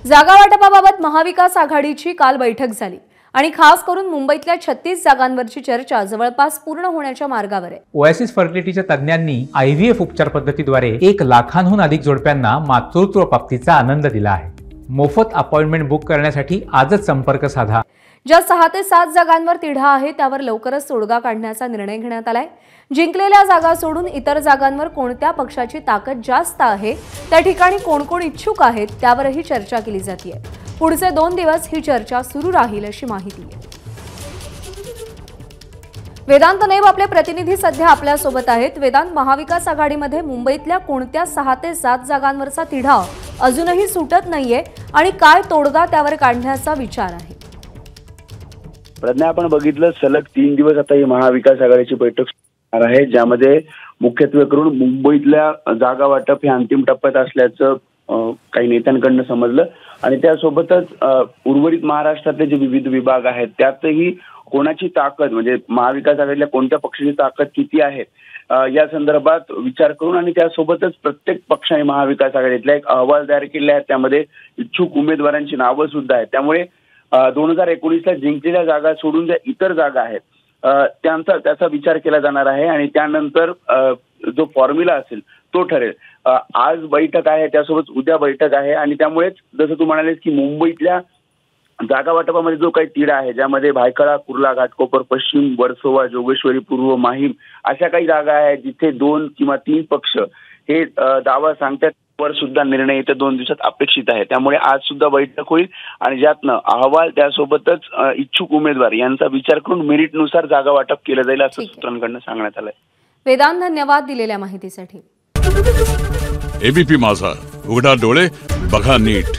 जागा वाटपाबाबत महाविकास आघाडीची काल बैठक झाली आणि खास करून मुंबईतल्या 36 जागांवरची चर्चा जवळपास पूर्ण होण्याच्या मार्गावर आहे। ओएसिस फर्टिलिटीच्या तज्ञांनी आयव्हीएफ उपचार पद्धतीद्वारे 1 लाखांहून अधिक जोडप्यांना मातृत्व प्राप्तीचा आनंद दिला आहे। मोफत अपॉइंटमेंट बुक करण्यासाठी आजच संपर्क साधा। ज्या 6 ते 7 जागांवर तिढा आहे त्यावर लवकरच तोडगा काढण्याचा निर्णय घेण्यात आलाय। जिंकलेल्या जागा सोडून इतर जागांवर कोणत्या पक्षाची ताकद जास्त आहे, त्या ठिकाणी कोण कोण इच्छुक आहेत त्यावरही चर्चा केली जाते। पुढचे 2 दिवस ही चर्चा सुरू राहील अशी माहिती आहे। वेदांत नेब आपले प्रतिनिधी सध्या आपल्या सोबत आहेत। वेदांत, महाविकास आघाडीमध्ये मुंबईतल्या कोणत्या 6 ते 7 जागांवरचा तिढा अजूनही सुटत नाहीये आणि काय तोडगा त्यावर काढण्याचा विचार आहे? प्रज्ञा, आपण बघितलं सलग 3 दिवस आता ही महाविकास आघाडीची बैठक होणार आहे, ज्यामध्ये मुख्यत्वे करून मुंबईतल्या जागा वाटप हे अंतिम टप्प्यात असल्याचं काही नेत्यांकडनं समजलं आणि त्यासोबतच उर्वरित महाराष्ट्रातले जे विविध विभाग आहेत त्यातही कोणाची ताकद, म्हणजे महाविकास आघाडीला कोणत्या पक्षाची ताकद किती आहे या संदर्भात विचार करून आणि त्यासोबतच प्रत्येक पक्षाने महाविकास आघाडीतला एक अहवाल तयार केला आहे। त्यामध्ये इच्छुक उमेदवारांची नावं सुद्धा आहेत। त्यामुळे 2019ला जिंकलेल्या जागा सोडून ज्या इतर जागा आहेत त्याचा विचार केला जाणार आहे आणि त्यानंतर जो फॉर्म्युला असेल तो ठरेल। आज बैठक आहे, त्यासोबत उद्या बैठक आहे आणि त्यामुळेच जसं तू म्हणालेस की मुंबईतल्या जागा वाटपामध्ये जो काही तिढा आहे, ज्यामध्ये भायखळा, कुर्ला, घाटकोपर पश्चिम, वर्सोवा, जोगेश्वरी पूर्व, माहीम अशा काही जागा आहेत जिथे 2 किंवा 3 पक्ष हे दावा सांगतात, वर सुद्धा निर्णय येत्या 2 दिवसात अपेक्षित आहे। त्यामुळे आज सुद्धा बैठक होईल आणि ज्यातनं अहवाल त्यासोबतच इच्छुक उमेदवार यांचा विचार करून मेरिटनुसार जागा वाटप केलं जाईल असं सूत्रांकडून सांगण्यात आलंय। वेदांत, धन्यवाद दिलेल्या माहितीसाठी। एबीपी माझा, उघडा डोळे बघा नीट।